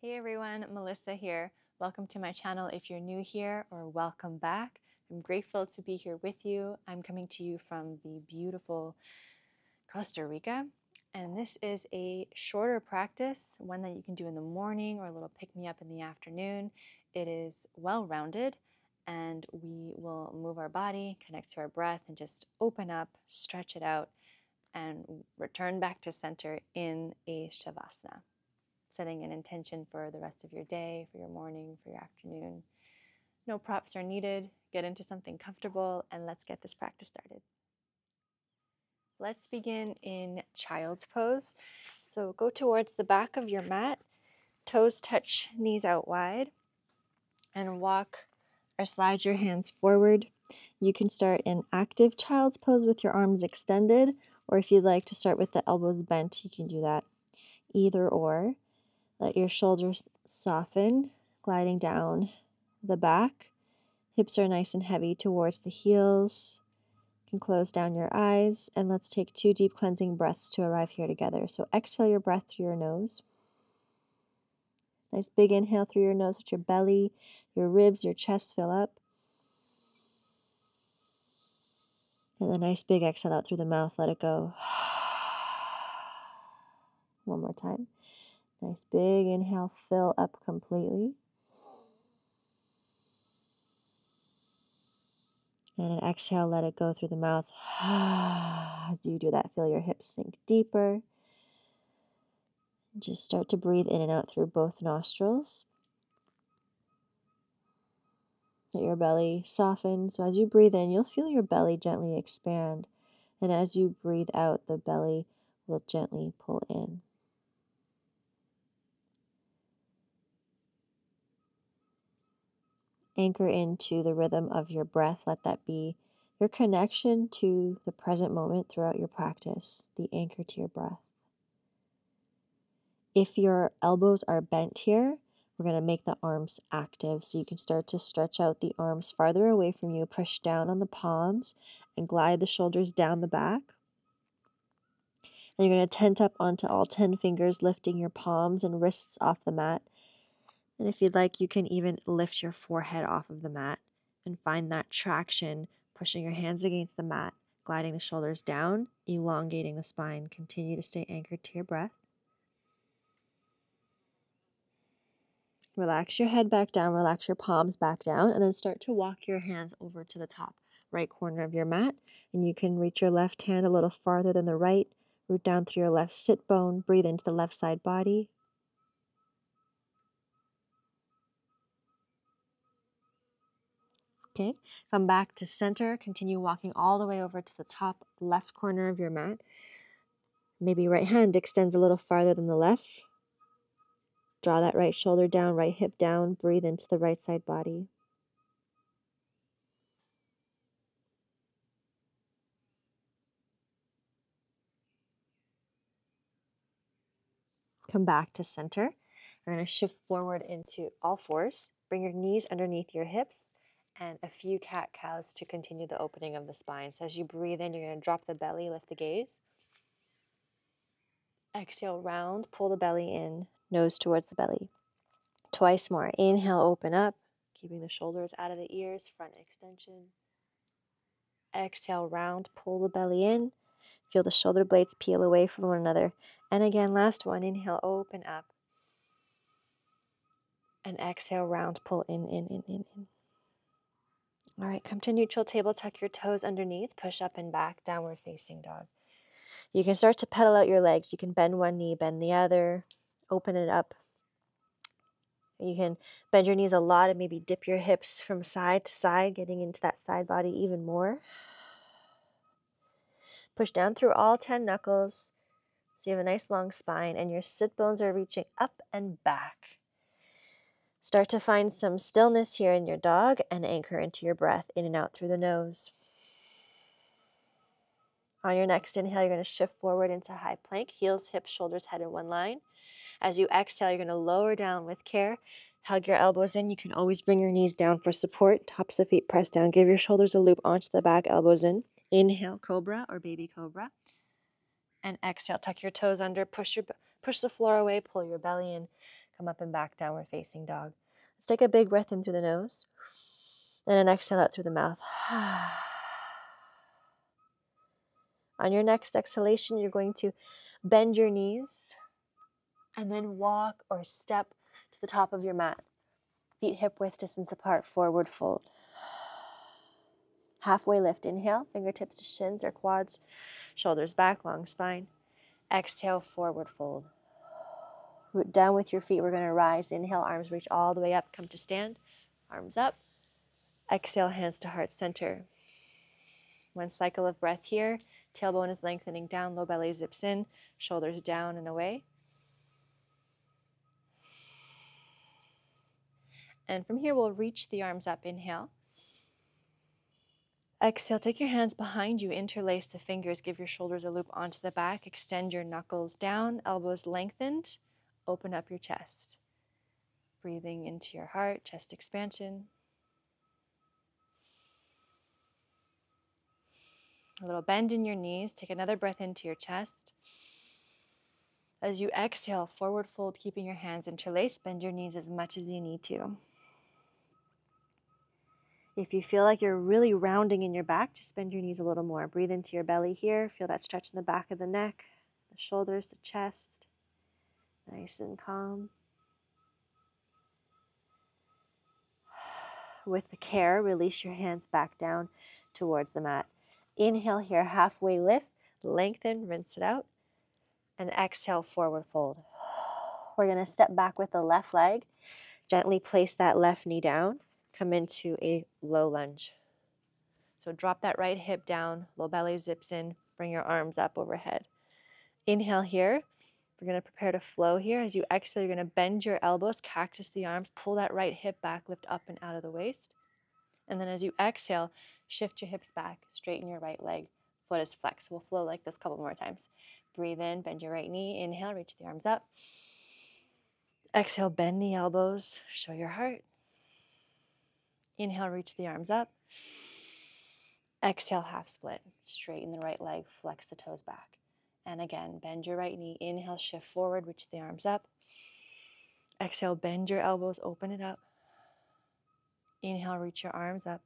Hey everyone, Melissa here. Welcome to my channel if you're new here, or welcome back. I'm grateful to be here with you. I'm coming to you from the beautiful Costa Rica, and this is a shorter practice, one that you can do in the morning or a little pick-me-up in the afternoon. It is well-rounded, and we will move our body, connect to our breath, and just open up, stretch it out, and return back to center in a Shavasana. Setting an intention for the rest of your day, for your morning, for your afternoon. No props are needed. Get into something comfortable and let's get this practice started. Let's begin in child's pose. So go towards the back of your mat, toes touch, knees out wide, and walk or slide your hands forward. You can start in active child's pose with your arms extended, or if you'd like to start with the elbows bent, you can do that. Either or. Let your shoulders soften, gliding down the back. Hips are nice and heavy towards the heels. You can close down your eyes, and let's take 2 deep cleansing breaths to arrive here together. So exhale your breath through your nose. Nice big inhale through your nose with your belly, your ribs, your chest fill up. And a nice big exhale out through the mouth, let it go. One more time. Nice big inhale, fill up completely. And an exhale, let it go through the mouth. As you do that, feel your hips sink deeper. Just start to breathe in and out through both nostrils. Let your belly soften. So as you breathe in, you'll feel your belly gently expand. And as you breathe out, the belly will gently pull in. Anchor into the rhythm of your breath. Let that be your connection to the present moment throughout your practice, the anchor to your breath. If your elbows are bent here, we're going to make the arms active. So you can start to stretch out the arms farther away from you, push down on the palms, and glide the shoulders down the back. And you're going to tent up onto all 10 fingers, lifting your palms and wrists off the mat. And if you'd like, you can even lift your forehead off of the mat and find that traction, pushing your hands against the mat, gliding the shoulders down, elongating the spine. Continue to stay anchored to your breath. Relax your head back down, relax your palms back down, and then start to walk your hands over to the top right corner of your mat. And you can reach your left hand a little farther than the right, root down through your left sit bone, breathe into the left side body. Okay, come back to center. Continue walking all the way over to the top left corner of your mat. Maybe right hand extends a little farther than the left. Draw that right shoulder down, right hip down. Breathe into the right side body. Come back to center. We're going to shift forward into all fours. Bring your knees underneath your hips and a few cat-cows to continue the opening of the spine. So as you breathe in, you're going to drop the belly, lift the gaze. Exhale, round, pull the belly in, nose towards the belly. Twice more. Inhale, open up, keeping the shoulders out of the ears, front extension. Exhale, round, pull the belly in. Feel the shoulder blades peel away from one another. And again, last one. Inhale, open up. And exhale, round, pull in. All right, come to neutral table, tuck your toes underneath, push up and back, downward facing dog. You can start to pedal out your legs. You can bend one knee, bend the other, open it up. You can bend your knees a lot and maybe dip your hips from side to side, getting into that side body even more. Push down through all 10 knuckles so you have a nice long spine and your sit bones are reaching up and back. Start to find some stillness here in your dog and anchor into your breath in and out through the nose. On your next inhale, you're going to shift forward into high plank, heels, hips, shoulders, head in one line. As you exhale, you're going to lower down with care. Hug your elbows in. You can always bring your knees down for support. Tops of the feet press down. Give your shoulders a loop onto the back, elbows in. Inhale, cobra or baby cobra. And exhale, tuck your toes under, push the floor away, pull your belly in. Come up and back, downward facing dog. Let's take a big breath in through the nose and an exhale out through the mouth. On your next exhalation, you're going to bend your knees and then walk or step to the top of your mat. Feet hip width distance apart, forward fold. Halfway lift, inhale, fingertips to shins or quads, shoulders back, long spine. Exhale, forward fold. Root down with your feet, we're going to rise. Inhale, arms reach all the way up, come to stand. Arms up. Exhale, hands to heart center. One cycle of breath here. Tailbone is lengthening down, low belly zips in, shoulders down and away. And from here, we'll reach the arms up. Inhale. Exhale, take your hands behind you, interlace the fingers, give your shoulders a loop onto the back, extend your knuckles down, elbows lengthened, open up your chest. Breathing into your heart, chest expansion. A little bend in your knees, take another breath into your chest. As you exhale, forward fold, keeping your hands interlaced, bend your knees as much as you need to. If you feel like you're really rounding in your back, just bend your knees a little more. Breathe into your belly here. Feel that stretch in the back of the neck, the shoulders, the chest. Nice and calm. With the care, release your hands back down towards the mat. Inhale here, halfway lift, lengthen, rinse it out. And exhale, forward fold. We're going to step back with the left leg. Gently place that left knee down. Come into a low lunge. So drop that right hip down, low belly zips in, bring your arms up overhead. Inhale here. We're going to prepare to flow here. As you exhale, you're going to bend your elbows, cactus the arms, pull that right hip back, lift up and out of the waist. And then as you exhale, shift your hips back, straighten your right leg, foot is flexed. We'll flow like this a couple more times. Breathe in, bend your right knee, inhale, reach the arms up. Exhale, bend the elbows, show your heart. Inhale, reach the arms up. Exhale, half split. Straighten the right leg, flex the toes back. And again, bend your right knee. Inhale, shift forward, reach the arms up. Exhale, bend your elbows, open it up. Inhale, reach your arms up.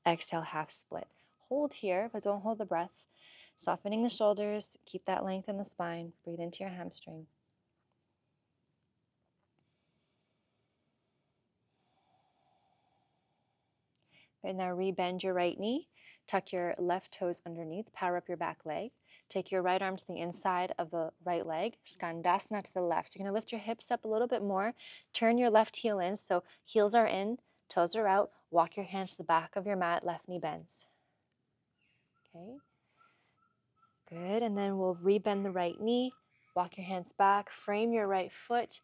Exhale, half split. Hold here, but don't hold the breath. Softening the shoulders, keep that length in the spine. Breathe into your hamstring. And now rebend your right knee. Tuck your left toes underneath. Power up your back leg. Take your right arm to the inside of the right leg. Skandasana to the left. So you're going to lift your hips up a little bit more. Turn your left heel in. So heels are in, toes are out. Walk your hands to the back of your mat. Left knee bends. Okay. Good. And then we'll rebend the right knee. Walk your hands back. Frame your right foot.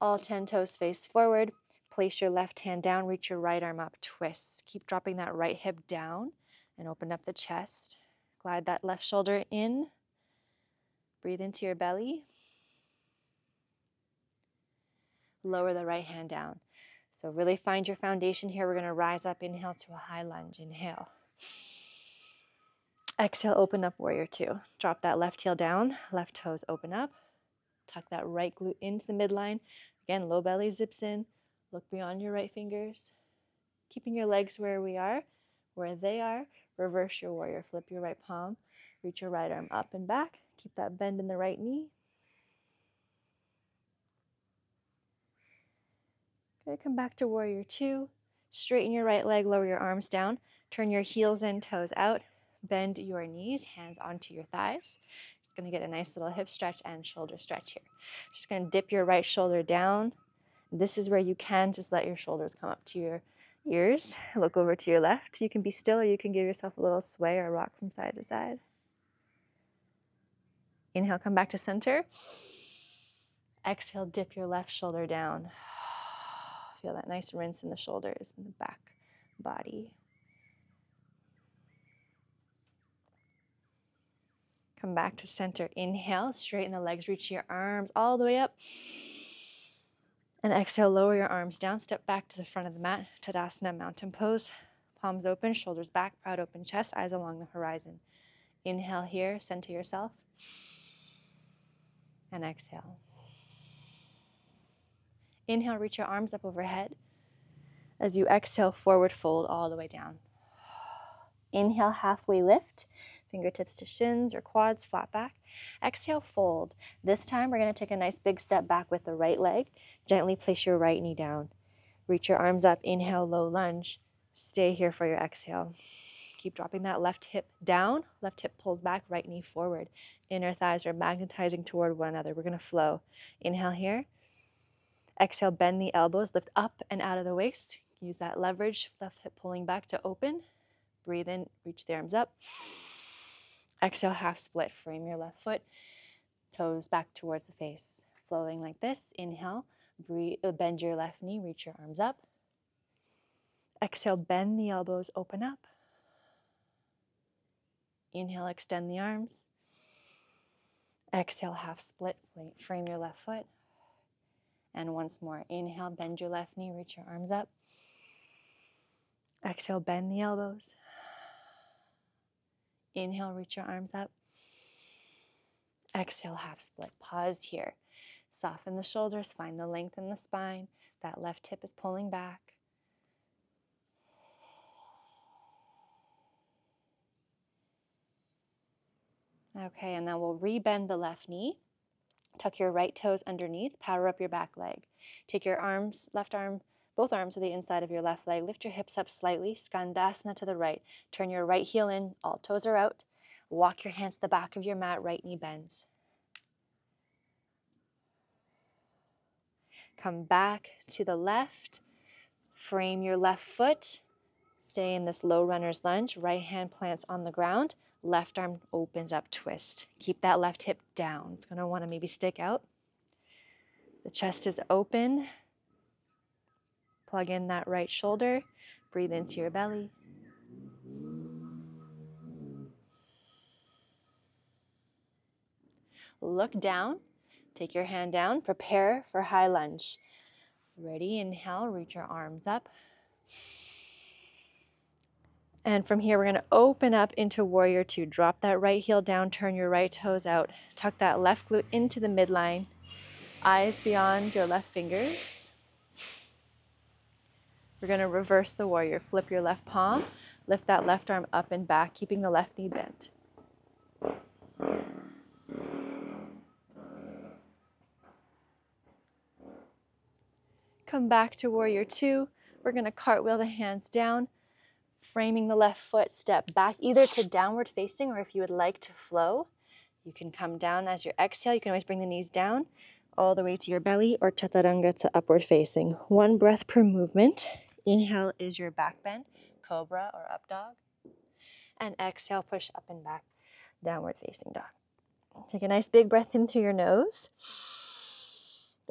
All 10 toes face forward. Place your left hand down. Reach your right arm up. Twist. Keep dropping that right hip down and open up the chest. Glide that left shoulder in. Breathe into your belly. Lower the right hand down. So really find your foundation here. We're going to rise up. Inhale to a high lunge. Inhale. Exhale, open up, warrior two. Drop that left heel down. Left toes open up. Tuck that right glute into the midline. Again, low belly zips in. Look beyond your right fingers. Keeping your legs where they are. Reverse your warrior. Flip your right palm. Reach your right arm up and back. Keep that bend in the right knee. Okay, come back to warrior two. Straighten your right leg, lower your arms down. Turn your heels in, toes out. Bend your knees, hands onto your thighs. Just going to get a nice little hip stretch and shoulder stretch here. Just going to dip your right shoulder down. This is where you can just let your shoulders come up to your ears. Look over to your left. You can be still or you can give yourself a little sway or rock from side to side. Inhale, come back to center. Exhale, dip your left shoulder down. Feel that nice rinse in the shoulders and the back body. Come back to center. Inhale, straighten the legs, reach your arms all the way up. And exhale, lower your arms down. Step back to the front of the mat. Tadasana, mountain pose. Palms open, shoulders back, proud open chest, eyes along the horizon. Inhale here, center yourself. And exhale. Inhale, reach your arms up overhead. As you exhale, forward fold all the way down. Inhale, halfway lift, fingertips to shins or quads, flat back. Exhale, fold. This time we're going to take a nice big step back with the right leg. Gently place your right knee down. Reach your arms up, inhale, low lunge. Stay here for your exhale. Keep dropping that left hip down, left hip pulls back, right knee forward. Inner thighs are magnetizing toward one another. We're going to flow. Inhale here. Exhale, bend the elbows, lift up and out of the waist. Use that leverage, left hip pulling back to open. Breathe in, reach the arms up. Exhale, half split. Frame your left foot, toes back towards the face. Flowing like this. Inhale, bend your left knee, reach your arms up. Exhale, bend the elbows, open up. Inhale, extend the arms. Exhale, half split, frame your left foot. And once more, inhale, bend your left knee, reach your arms up. Exhale, bend the elbows. Inhale, reach your arms up. Exhale, half split. Pause here. Soften the shoulders, find the length in the spine. That left hip is pulling back. Okay, and then we'll re-bend the left knee. Tuck your right toes underneath, power up your back leg. Take your arms, left arm, both arms to the inside of your left leg. Lift your hips up slightly, Skandasana to the right. Turn your right heel in, all toes are out. Walk your hands to the back of your mat, right knee bends. Come back to the left, frame your left foot. Stay in this low runner's lunge. Right hand plants on the ground. Left arm opens up, twist. Keep that left hip down. It's going to want to maybe stick out. The chest is open. Plug in that right shoulder. Breathe into your belly. Look down. Take your hand down. Prepare for high lunge. Ready? Inhale. Reach your arms up. And from here, we're going to open up into warrior two. Drop that right heel down. Turn your right toes out. Tuck that left glute into the midline. Eyes beyond your left fingers. We're going to reverse the warrior. Flip your left palm. Lift that left arm up and back, keeping the left knee bent. Come back to warrior two. We're going to cartwheel the hands down, framing the left foot, step back either to downward facing, or if you would like to flow, you can come down as you exhale. You can always bring the knees down all the way to your belly, or chaturanga to upward facing. One breath per movement. Inhale is your back bend, cobra or up dog. And exhale, push up and back, downward facing dog. Take a nice big breath in through your nose.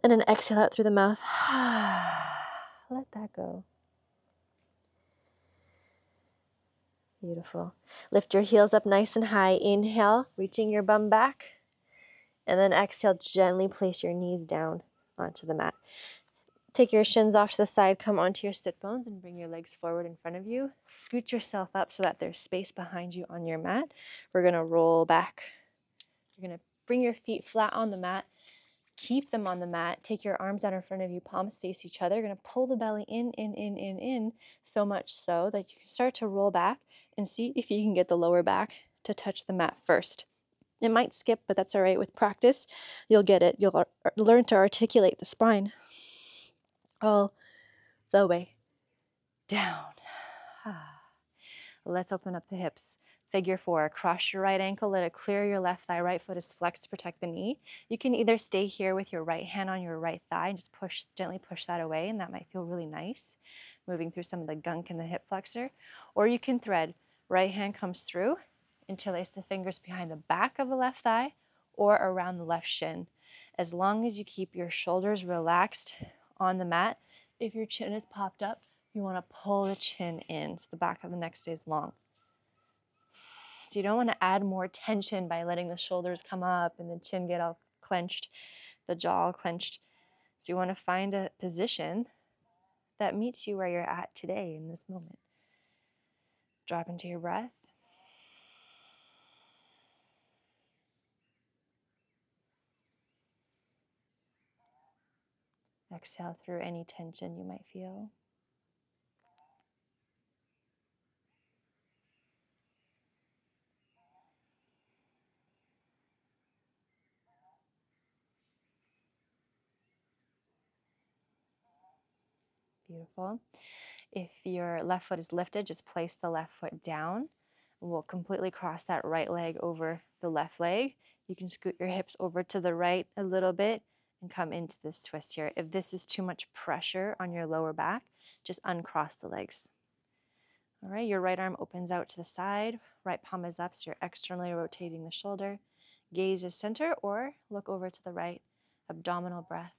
And then exhale out through the mouth. Let that go. Beautiful. Lift your heels up nice and high. Inhale, reaching your bum back. And then exhale, gently place your knees down onto the mat. Take your shins off to the side, come onto your sit bones and bring your legs forward in front of you. Scoot yourself up so that there's space behind you on your mat. We're going to roll back. You're going to bring your feet flat on the mat. Keep them on the mat. Take your arms out in front of you, palms face each other. You're going to pull the belly in, so much so that you can start to roll back and see if you can get the lower back to touch the mat first. It might skip, but that's all right. With practice, you'll get it. You'll learn to articulate the spine all the way down. Let's open up the hips. Figure four. Cross your right ankle. Let it clear your left thigh. Right foot is flexed to protect the knee. You can either stay here with your right hand on your right thigh and just gently push that away, and that might feel really nice, moving through some of the gunk in the hip flexor. Or you can thread. Right hand comes through. Interlace the fingers behind the back of the left thigh or around the left shin. As long as you keep your shoulders relaxed on the mat, if your chin is popped up, you want to pull the chin in so the back of the neck stays long. So you don't want to add more tension by letting the shoulders come up and the chin get all clenched, the jaw all clenched. So you want to find a position that meets you where you're at today in this moment. Drop into your breath. Exhale through any tension you might feel. Beautiful. If your left foot is lifted, just place the left foot down. We'll completely cross that right leg over the left leg. You can scoot your hips over to the right a little bit and come into this twist here. If this is too much pressure on your lower back, just uncross the legs. All right, your right arm opens out to the side, right palm is up, so you're externally rotating the shoulder. Gaze is center or look over to the right. Abdominal breath.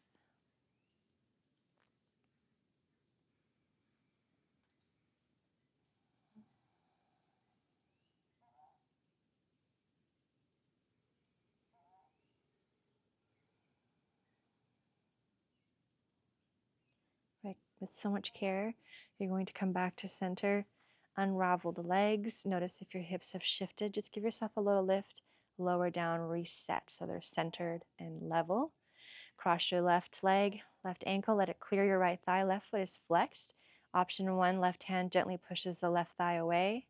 Right, with so much care, you're going to come back to center, unravel the legs. Notice if your hips have shifted, just give yourself a little lift, lower down, reset so they're centered and level. Cross your left leg, left ankle, let it clear your right thigh. Left foot is flexed. Option 1, left hand gently pushes the left thigh away.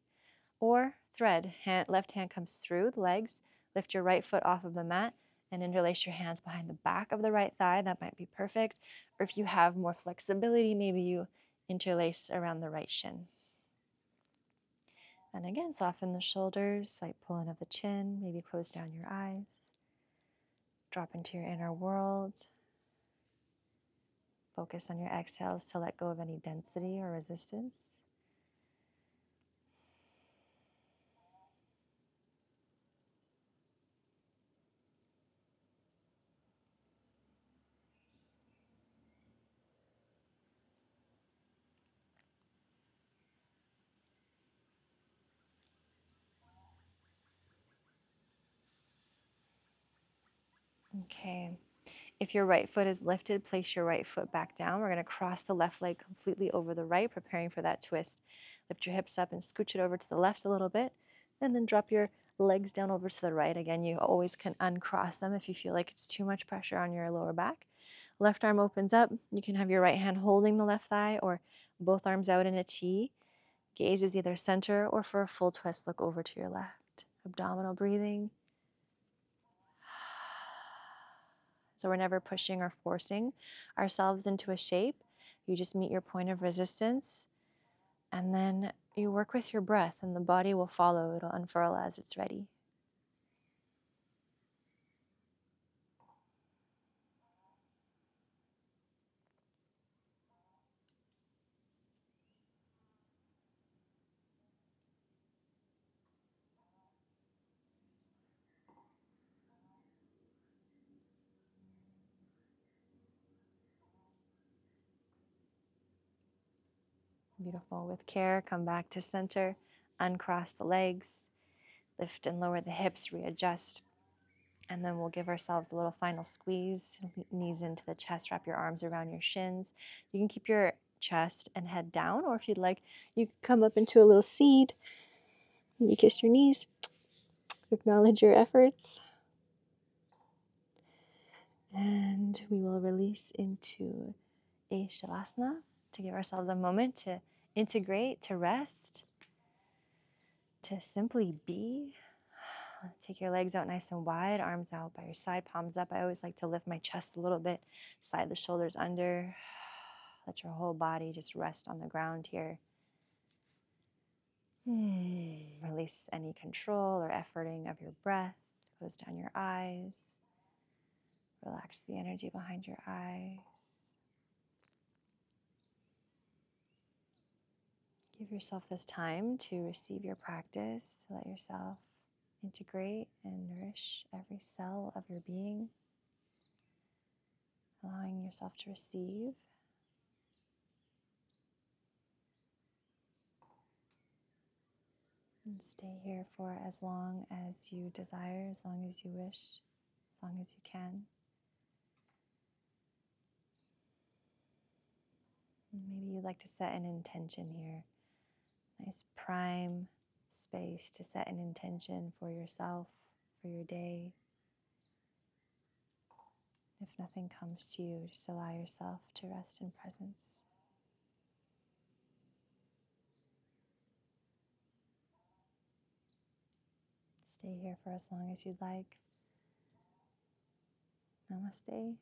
Or thread, left hand comes through the legs, lift your right foot off of the mat, and interlace your hands behind the back of the right thigh. That might be perfect. Or if you have more flexibility, maybe you interlace around the right shin. And again, soften the shoulders, slight pulling of the chin, maybe close down your eyes. Drop into your inner world. Focus on your exhales to let go of any density or resistance. Okay. If your right foot is lifted, place your right foot back down. We're going to cross the left leg completely over the right, preparing for that twist. Lift your hips up and scooch it over to the left a little bit, and then drop your legs down over to the right. Again, you always can uncross them if you feel like it's too much pressure on your lower back. Left arm opens up. You can have your right hand holding the left thigh or both arms out in a T. Gaze is either center or for a full twist, look over to your left. Abdominal breathing. So we're never pushing or forcing ourselves into a shape. You just meet your point of resistance, and then you work with your breath, and the body will follow. It'll unfurl as it's ready. Beautiful. With care, come back to center, uncross the legs, lift and lower the hips, readjust. And then we'll give ourselves a little final squeeze, knees into the chest, wrap your arms around your shins. You can keep your chest and head down, or if you'd like, you can come up into a little seed. Maybe kiss your knees, acknowledge your efforts. And we will release into a Shavasana to give ourselves a moment to integrate, to rest, to simply be. Take your legs out nice and wide, arms out by your side, palms up. I always like to lift my chest a little bit, slide the shoulders under. Let your whole body just rest on the ground here. Release any control or efforting of your breath. Close down your eyes. Relax the energy behind your eyes. Give yourself this time to receive your practice, to let yourself integrate and nourish every cell of your being, allowing yourself to receive. And stay here for as long as you desire, as long as you wish, as long as you can. And maybe you'd like to set an intention here. Nice prime space to set an intention for yourself, for your day. If nothing comes to you, just allow yourself to rest in presence. Stay here for as long as you'd like. Namaste.